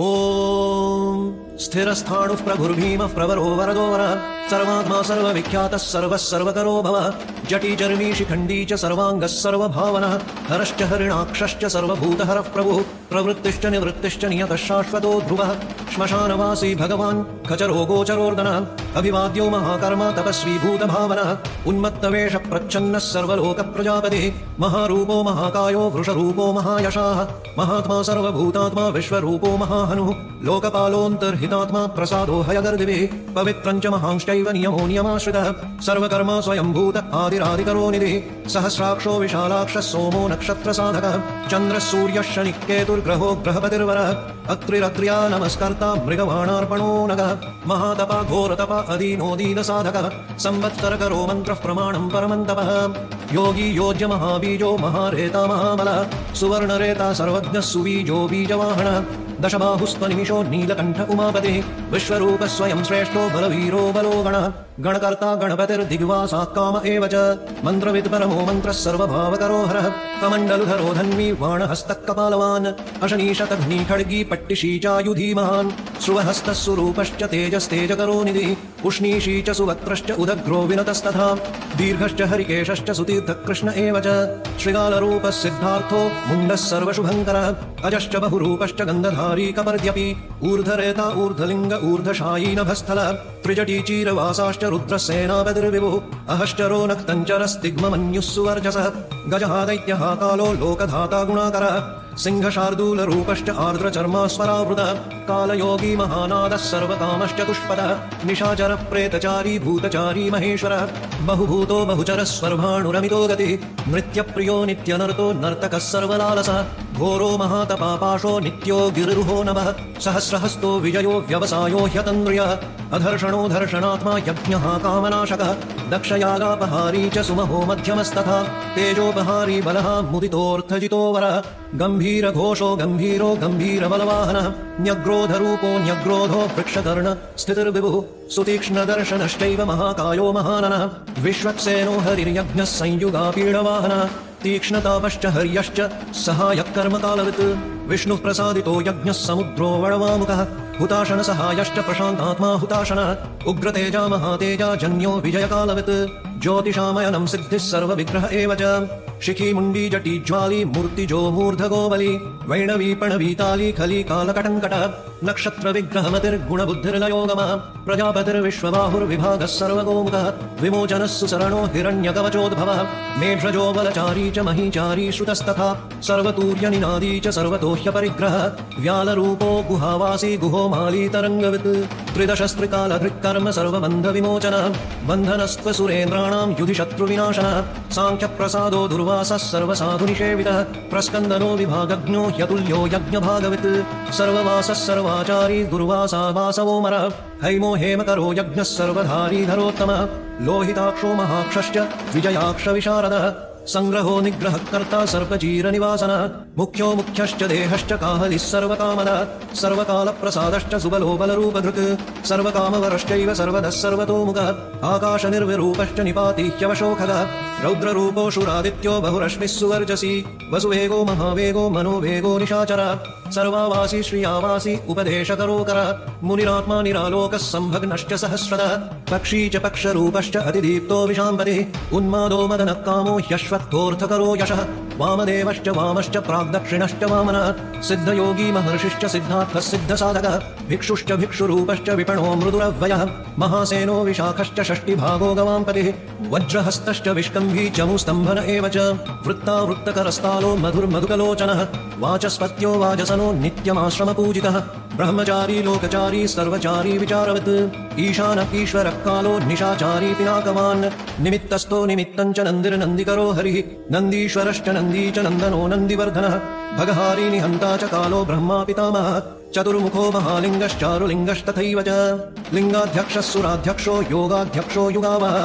ॐ स्थिरस्थाणुः प्रभुर्भीमः प्रवरो वरदो वरः सर्वात्मा सर्वविख्यातः सर्वः सर्वकरो भवः जटी चर्मी शिखण्डी च सर्वाङ्गः सर्वभावनः हरश्च हरिणाक्षश्च सर्वभूतहरः प्रभुः प्रवृत्तिश्च निवृत्तिश्च नियतः शाश्वतो ध्रुवः श्मशानवासी भगवान् खचरो गोचरोर्दनः अभिवाद्यो महाकर्मा तपस्वी भूतभावनः उन्मत्तवेष प्रच्छन्नः सर्वलोकप्रजापतिः महारूपो महाकायो वृषरूपो महायशाः महात्मा सर्वभूतात्मा विश्वरूपो महाहनुः लोकपालोऽन्तर्हितात्मा प्रसादो हयगर्दिभिः पवित्रञ्च महांश्चैव नियमो नियमाश्रितः सर्वकर्मा स्वयंभूत आदिरादिकरो निधिः सहस्राक्षो विशालाक्षः सोमो नक्षत्रसाधकः चन्द्रः सूर्यः शनिः केतुर्ग्रहो ग्रहपतिर्वरः अत्रिरत्र्या नमस्कर्ता मृगवाणार्पणो नगः महातपा घोरतपा अदीनोदीनसाधकः संवत्सरकरो मन्त्रः प्रमाणं परमन्तपः योगी योज्य महाबीजो महारेता महाबलः सुवर्णरेता सर्वज्ञः सुबीजो बीजवाहनः दशबाहुस्त्वनिमिषो नीलकण्ठ उमापतिः विश्वरूपः स्वयं श्रेष्ठो बलवीरो बलो गणः गणकर्ता गणपतिर्दिग्वासः काम एव च मन्त्रविद् परमो मन्त्रः सर्वभावकरो हरः कमण्डलुधरो धन्वी वाणहस्तः कपालवान् अशनीशतघ्नी खड्गी पट्टिशी चायुधी महान् श्रुवहस्तः सुरूपश्च तेजस्तेजकरो निधिः उष्णीषी च सुवक्त्रश्च उदग्रो विनतस्तथा दीर्घश्च हरिकेशश्च सुतीर्थकृष्ण एव च श्रीगालरूपः सिद्धार्थो मुण्डः सर्वशुभङ्करः अजश्च बहुरूपश्च गन्धधारी कपर्द्यपि ऊर्ध्वरेता ऊर्ध्वलिङ्ग ऊर्ध्वशायी नभस्थलः त्रिजटी चीरवासाश्च रुद्रसेनापतिर्विभुः अहश्चरो नक्तञ्चरस्तिग्ममन्युः सुवर्चसः गजः दैत्यः कालो लोकधाता गुणाकरः सिंहशार्दूलरूपश्च आर्द्रचर्मास्वरावृतः कालयोगी महानादः सर्वकामश्चतुष्पदः निशाचरः प्रेतचारी भूतचारी महेश्वरः बहुभूतो बहुचरः स्वर्भाणुरमितो गतिः नृत्यप्रियो नित्यनर्तो नर्तकः सर्वलालसः घोरो महातपापाशो नित्यो गिरिरुहो नभः सहस्रहस्तो विजयो व्यवसायो ह्यतन्द्रियः अधर्षणो धर्षणात्मा यज्ञः कामनाशकः दक्षयागापहारी च सुमहो मध्यमस्तथा तेजोपहारी बलः मुदितोऽर्थजितो वरः गम्भीरघोषो गम्भीरो गम्भीरबलवाहनः न्यग्रोधरूपो न्यग्रोधो वृक्षकर्ण स्थितिर्विभुः सुतीक्ष्णदर्शनश्चैव महाकायो महाननः विश्वक्सेनो हरिर्यज्ञः संयुगापीडवाहनः तीक्ष्णतापश्च हर्यश्च सहायः कर्मकालवित् विष्णुः प्रसादितो यज्ञः समुद्रो वणवामुखः हुताशन सहायश्च प्रशान्तात्मा हुताशनः उग्रतेजा महातेजा जन्यो विजयकालवित् ज्योतिषामयनं सिद्धिः सर्वविग्रह एव च शिखी मुण्डी जटी ज्वाली मूर्तिजो मूर्धगो बली वैणवी पणवीताली खली कालकटङ्कटः नक्षत्रविग्रहमतिर्गुणबुद्धिर्लयोगमः प्रजापतिर्विश्वबाहुर्विभागः सर्वगोमुखः विमोचनः सुसरणो हिरण्यकवचोद्भवः मेढ्रजो बलचारी च महीचारी श्रुतस्तथा सर्वतूर्यनिनादी च सर्वतोह्यपरिग्रहः व्यालरूपो गुहावासी गुहो माली तरङ्गवित् त्रिदशस्त्रिकालधृक्कर्म सर्वबन्धविमोचनः बन्धनस्त्वसुरेन्द्राणां युधि शत्रुविनाशनः साङ्ख्यप्रसादो दुर्वासः सर्वसाधुनिषेवितः प्रस्कन्दनो विभागज्ञो ह्यतुल्यो यज्ञभागवित् सर्ववासः सर्वाचारी दुर्वासा वासवोमरः हैमो हेमकरो यज्ञः सर्वधारीधरोत्तमः लोहिताक्षो महाक्षश्च विजयाक्षविशारदः संग्रहो निग्रहकर्ता सर्पचीरनिवासनः मुख्यो मुख्यश्च देहश्च काहलिः सर्वकामदः सर्वकालप्रसादश्च सुबलो बलरूपधृक् सर्वकामवरश्चैव सर्वदः सर्वतोमुखः आकाशनिर्विरूपश्च निपाति ह्यवशोखगः रौद्ररूपोऽशुरादित्यो बहुरश्मिः सुवर्चसी वसुवेगो महावेगो मनोवेगो निशाचरः सर्वावासी श्रियावासी उपदेशकरोकरः मुनिरात्मा निरालोकः संभग्नश्च सहस्रदः पक्षी च पक्षरूपश्च अतिदीप्तो विशाम्पतिः उन्मादो मदनः कामो ह्यश्वत्थोऽर्थकरो यशः वामदेवश्च वामश्च प्राग्दक्षिणश्च वामनः सिद्धयोगी महर्षिश्च सिद्धार्थः सिद्धसाधकः भिक्षुश्च भिक्षुरूपश्च विपणो मृदुरव्ययः महासेनो विशाखश्च षष्टिभागो गवाम्पतिः वज्रहस्तश्च विष्कम्भी चमुस्तम्भन एव च वृत्तावृत्तकरस्तालो मधुर्मधुकलोचनः वाचस्पत्यो वाजसनो नित्यमाश्रमपूजितः ब्रह्मचारी लोकचारी सर्वचारी विचारवत् ईशानः ईश्वरः कालो निशाचारी पिनाकवान् निमित्तस्थो निमित्तञ्च नन्दिर्नन्दिकरो हरिः नन्दीश्वरश्च नन्दी च नन्दनो नन्दिवर्धनः भगहारी निहन्ता च कालो ब्रह्मा पितामहः चतुर्मुखो महालिङ्गश्चारुलिङ्गस्तथैव च लिङ्गाध्यक्षः सुराध्यक्षो योगाध्यक्षो युगावः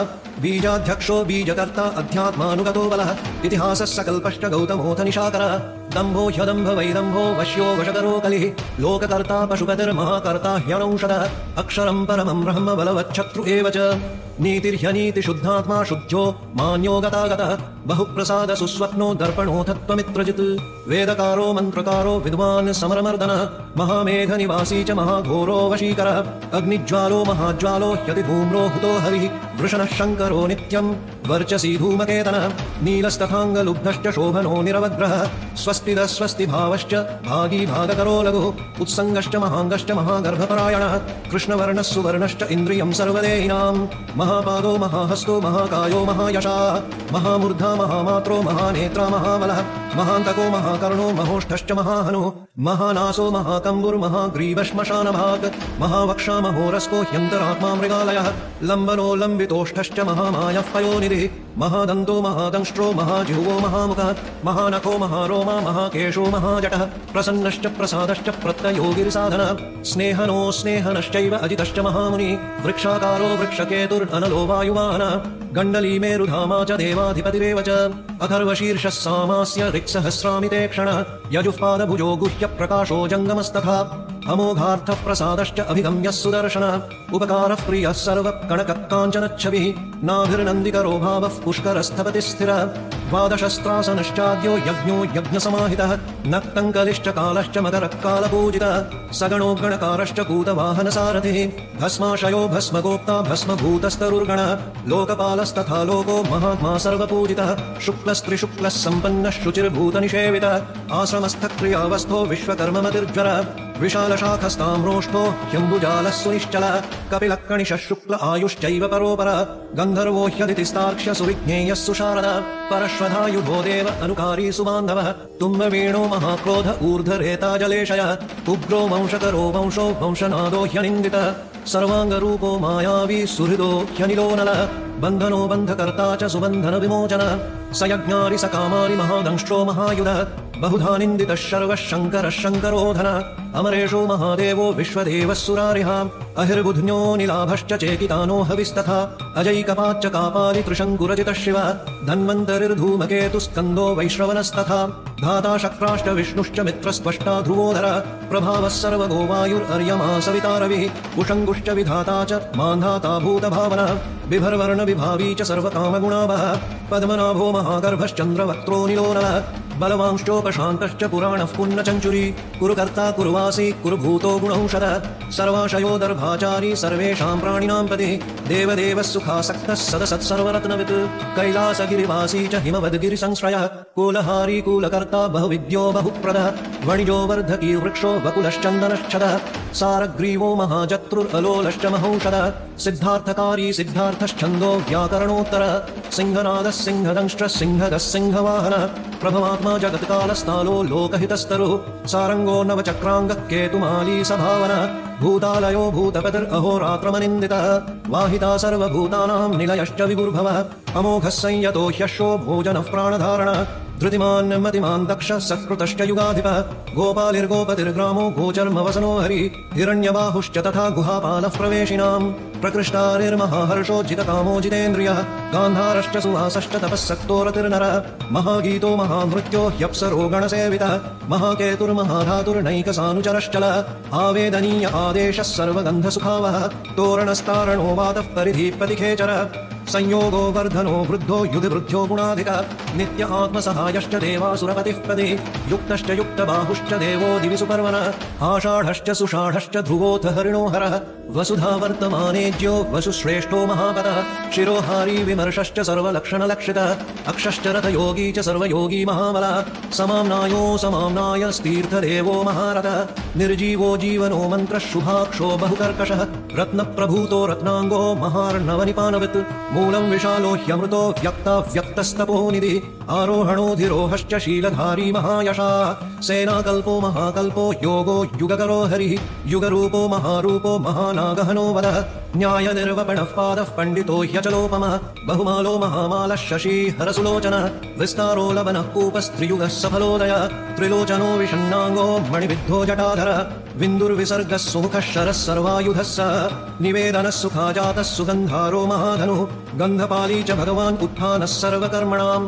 बीजाध्यक्षो बीजकर्ता अध्यात्मानुगतो बलः इतिहासः सकल्पश्च गौतमोऽथ निशाकरः दम्भो ह्यदम्भ वैदम्भो वश्यो वशकरो कलिः लोककर्ता पशुपतिर्महाकर्ता ह्यनौषधः अक्षरं परमं ब्रह्म बलवच्छत्रु एव च नीतिर्ह्यनीति शुद्धात्मा शुद्धो मान्यो गतागतः बहुप्रसाद सुस्वप्नो दर्पणोऽथ त्वमित्रजित् वेदकारो मन्त्रकारो विद्वान् समरमर्दनः महामेघनिवासी च महाघोरो वशीकरः अग्निज्वालो महाज्वालो ह्यतिधूम्रो हुतो हरिः वृषणः शङ्करो नित्यं वर्चसी धूमकेतनः नीलस्तथाङ्गलुब्धश्च शोभनो निरवग्रहः स्वस्तिदः स्वस्तिभावश्च भागी भागकरो लघुः उत्सङ्गश्च महाङ्गश्च महागर्भपरायणः कृष्णवर्णः सुवर्णश्च इन्द्रियं सर्वदेहिनां महापादो महाहस्तो महाकायो महायशाः महामूर्धा महामात्रो महानेत्रा महाबलः महान्तको महाकर्णो महोष्ठश्च महाहनुः महानासो महाकम्बुर्महाग्रीवश्मशानभाक् महावक्षा महोरस्को ह्यन्तरात्मा मृगालयः लम्बनो लम्बितोष्ठश्च महामायः पयोनिधिः महादन्तो महादंष्ट्रो महाजिह्वो महामुखः महानखो महारोमा महाकेशो महाजटः प्रसन्नश्च प्रसादश्च प्रत्ययो गिरिसाधनः स्नेहनो स्नेहनश्चैव अजितश्च महामुनिः वृक्षाकारो वृक्षकेतुरनलो वायुवाहनः गण्डली मेरुधामा च देवाधिपतिरेव च अथर्वशीर्षः सामास्य ऋक्सहस्रामिते क्षणः यजुःपादभुजो गुह्यप्रकाशो जङ्गमस्तथा अमोघार्थः प्रसादश्च अभिगम्यः सुदर्शनः उपकारः प्रियः सर्वकणकः काञ्चनच्छविः नाभिर्नन्दिकरो भावः पुष्करस्थपति स्थिरः द्वादशस्त्रासनश्चाद्यो यज्ञो यज्ञसमाहितः नक्तङ्कलिश्च कालश्च मकरः कालपूजितः सगणो गणकारश्च कूतवाहनसारथिः भस्माशयो भस्मगोप्ता भस्मभूतस्तरुर्गणः लोकपालस्तथा लोको महात्मा सर्वपूजितः शुक्लस्त्रिशुक्लः सम्पन्नः शुचिर्भूतनिषेवितः आश्रमस्थक्रियावस्थो विश्वकर्ममतिर्ज्वरः विशालशाखस्ताम्रोष्ठो ह्यम्बुजालः सुनिश्चलः कपिलक्कणिशः शुक्ल आयुश्चैव परोपरः गन्धर्वो ह्यदितिस्तार्क्ष्य सुविज्ञेयः सुशारदः परश्वधायुधो देव अनुकारी सुबान्धवः तुम्बवीणो महाक्रोध ऊर्ध्वरेता जलेशयः उग्रो वंशकरो वंशो वंशनादो ह्यनिन्दितः सर्वाङ्गरूपो मायावी सुहृदो ह्यनिलो नलः बन्धनो बन्धकर्ता च सुबन्धन विमोचनः स यज्ञारि स कामारि महादंष्ट्रो महायुधः बहुधा निन्दितः शर्वः शङ्करः शङ्करोधनः अमरेशो महादेवो विश्वदेवः सुरारिः अहिर्बुध्न्यो निलाभश्च चेकितानो हविस्तथा अजैकपाच्च कापालि त्रिशङ्कुरजितः शिवः धन्वन्तरिर्धूमकेतुस्कन्दो वैश्रवणस्तथा धाता शक्राश्च विष्णुश्च मित्रस्त्वष्टा ध्रुवोधरः प्रभावः सर्वगो वायुर्अर्यमा सविता रविः उषङ्गुश्च विधाता च मान्धाता भूतभावनः बिभर्वर्ण विभावी च सर्वकामगुणावः पद्मनाभो महागर्भश्चन्द्रवक्त्रो निलोनलः बलवांश्चोपशान्तश्च पुराणः पुण्यचञ्चुरी कुरुकर्ता कुरुवासी कुरुभूतो गुणौषधः सर्वाशयो दर्भाचारी सर्वेषां प्राणिनां पतिः देवदेवः सुखासक्तः सदसत्सर्वरत्नवित् कैलासगिरिवासी च हिमवद्गिरिसंश्रयः कूलहारी कूलकर्ता बहुविद्यो बहुप्रदः वणिजो वर्धकी वृक्षो वकुलश्चन्दनश्छदः सारग्रीवो महाजत्रुरलोलश्च महौषधः सिद्धार्थकारी सिद्धार्थश्छन्दो व्याकरणोत्तरः सिंहनादः सिंहदंष्ट्रः सिंहदः सिंहवाहनः प्रभवात्मा जगत्कालस्तालो लोकहितस्तरुः सारङ्गो नवचक्राङ्गः केतुमाली सभावनः भूतालयो भूतपतिरहोरात्रमनिन्दितः वाहिता सर्वभूतानां निलयश्च विभुर्भवः अमोघः संयतो ह्यश्वो भोजनः प्राणधारणः धृतिमान् मतिमान् दक्षः सत्कृतश्च युगाधिपः गोपालिर्गोपतिर्ग्रामो गोचर्मवसनो हरिः हिरण्यबाहुश्च तथा गुहापालः प्रवेशिनां प्रकृष्टारिर्महाहर्षो जितकामो जितेन्द्रियः गान्धारश्च सुवासश्च तपःसक्तो रतिर्नरः महागीतो महानृत्यो ह्यप्सरो गणसेवितः महाकेतुर्महाधातुर्नैकसानुचरश्चलः आवेदनीय आदेशः सर्वगन्धसुखावः तोरणस्तारणो वातः परिधिपतिखेचरः संयोगो वर्धनो वृद्धो युधिवृद्ध्यो गुणाधिकः नित्य आत्मसहायश्च देवासुरपतिः पदे युक्तश्च युक्तबाहुश्च देवो दिवि सुपर्वणः आषाढश्च सुषाढश्च ध्रुवोऽथ हरिणो हरः वसुधा वर्तमानेज्यो वसुश्रेष्ठो महापतः शिरोहारी विमर्शश्च सर्वलक्षणलक्षितः अक्षश्च रथयोगी च सर्वयोगी महाबलः समाम्नायो समाम्नायस्तीर्थदेवो महारथः निर्जीवो जीवनो मन्त्रः शुभाक्षो बहुकर्कशः रत्नप्रभूतो रत्नाङ्गो महार्णवनिपानवित् मूलं विशालो ह्यमृतो व्यक्ताव्यक्तस्तपोनिधिः आरोहणोधिरोहश्च शीलधारी महायशाः सेनाकल्पो महाकल्पो योगो युगकरो हरिः युगरूपो महारूपो महानागहनो वदः न्यायनिर्वपणः पादः पण्डितो ह्यचलोपमः बहुमालो महामालः शशी हरसुलोचनः विस्तारो लवनः कूपस्त्रियुगः सफलोदयः त्रिलोचनो विषण्णाङ्गो मणिविद्धो जटाधरः विन्दुर्विसर्गः सुमुखः शरः सर्वायुधः स निवेदनः सुखाजातः सुगन्धारो महाधनुः गन्धपाली च भगवान् उत्थानः सर्वकर्मणां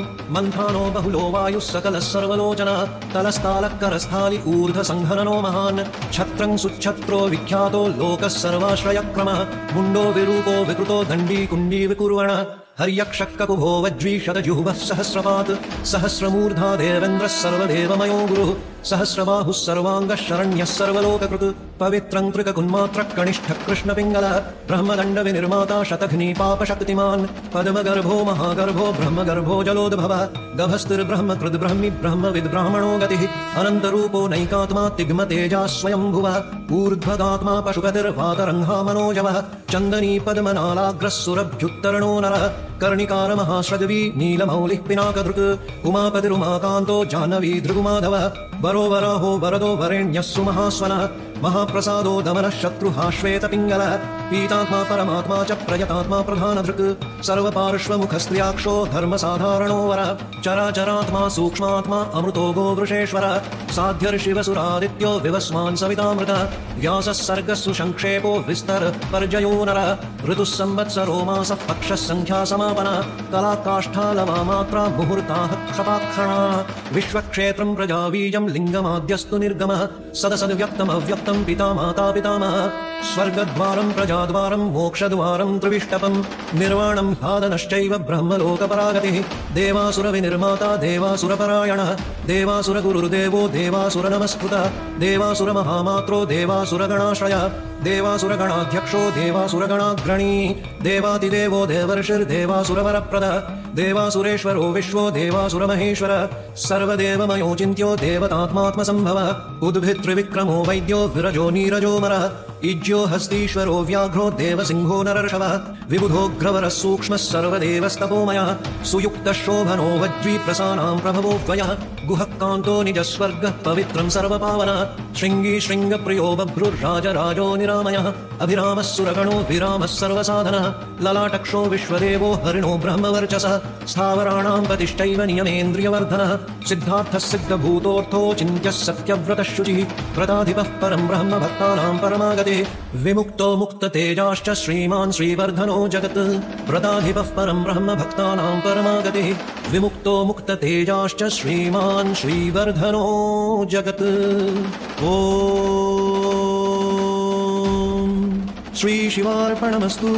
सन्धानो बहुलो वायुः सकलः सर्वलोचनः तलस्तालकरस्थालि ऊर्ध्वसङ्घननो महान् छत्रं सुच्छत्रो विख्यातो लोकः सर्वाश्रयक्रमः मुण्डो विरूपो विकृतो दण्डी कुण्डी विकुर्वणः हर्यक्षक्ककुभो वज्रीशतजुह्वः सहस्रपात् सहस्रमूर्धा देवेन्द्रः सर्वदेवमयो गुरुः सहस्रबाहुः सर्वाङ्गः शरण्यः सर्वलोककृत् पवित्रं त्रिककुन्मात्रः कनिष्ठः कृष्णपिङ्गलः ब्रह्मदण्डविनिर्माता शतघ्नी पापशक्तिमान् पद्मगर्भो महागर्भो ब्रह्मगर्भो जलोद्भवः गभस्तिर्ब्रह्मकृद् ब्रह्मी ब्रह्मविद् ब्राह्मणो गतिः अनन्तरूपो नैकात्मा तिग्मतेजा स्वयंभुवः ऊर्ध्वगात्मा पशुपतिर्वातरङ्हा मनोजवः चन्दनी पद्मनालाग्रः सुरभ्युत्तरणो नरः कर्णिकार महाश्रगवी नीलमौलिः पिनाकधृक् उमापतिरुमाकान्तो जाह्नवी धृगुमाधवः वरो वराहो वरदो वरेण्यः सुमहास्वनः महाप्रसादो दमनः शत्रुः श्वेतपिङ्गलः पीतात्मा परमात्मा च प्रयतात्मा प्रधानधृक् सर्वपार्श्वमुखस्त्र्याक्षो धर्मसाधारणो वरः चराचरात्मा सूक्ष्मात्मा अमृतो गोवृषेश्वरः साध्यर्शिवसुरादित्यो विवस्मान् सवितामृतः व्यासः सर्गः सुसङ्क्षेपो विस्तरः पर्जयो नरः ऋतुः संवत्सरो मासः पक्षः सङ्ख्या समापनः कलाकाष्ठालवामात्रा मुहूर्ताः क्षपाक्षणाः विश्वक्षेत्रं प्रजाबीजं लिङ्गमाद्यस्तु निर्गमः सदसद्व्यक्तमव्यक्तं पिता माता पितामहः स्वर्गद्वारं प्रजाद्वारं मोक्षद्वारं त्रिविष्टपं निर्वाणं साधनश्चैव ब्रह्मलोकपरागतिः देवासुरविनिर्माता देवासुरपरायणः देवासुरगुरुर्देवो देवासुरनमस्कृतः देवासुरमहामात्रो देवासुरगणाश्रयः देवासुरगणाध्यक्षो देवासुरगणाग्रणी देवातिदेवो देवर्षिर्देवासुरवरप्रदः देवासुरेश्वरो विश्वो देवासुरमहेश्वरः सर्वदेवमयो चिन्त्यो देवतात्मात्मसम्भवः उद्भित्रिविक्रमो वैद्यो विरजो नीरजोमरः इज्यो हस्तीश्वरो व्याघ्रो देवसिंहो नरर्षवः विबुधोऽग्रवरः सूक्ष्मः सर्वदेवस्तपोमयः सुयुक्तः शोभनो वज्रीप्रसानां प्रभवो द्वयः गुहः कान्तो निजस्वर्गः पवित्रं सर्वपावनः शृङ्गी शृङ्गप्रियो बभ्रुर्राजराजो निरामयः अभिरामः सुरगणो विरामः सर्वसाधनः ललाटक्षो विश्वदेवो हरिणो ब्रह्मवर्चसः स्थावराणां पतिष्ठैव नियमेन्द्रियवर्धनः सिद्धार्थः सिद्धभूतोऽर्थो चिन्त्यः सत्यव्रतः शुचिः व्रताधिपः परं ब्रह्म भक्तानां परमागतिः विमुक्तो मुक्ततेजाश्च श्रीमान् श्रीवर्धनो जगत् व्रताधिपः परं ब्रह्म भक्तानां परमागतिः विमुक्तो मुक्ततेजाश्च श्रीमान् श्रीवर्धनो जगत् ॐ श्रीशिवार्पणमस्तु।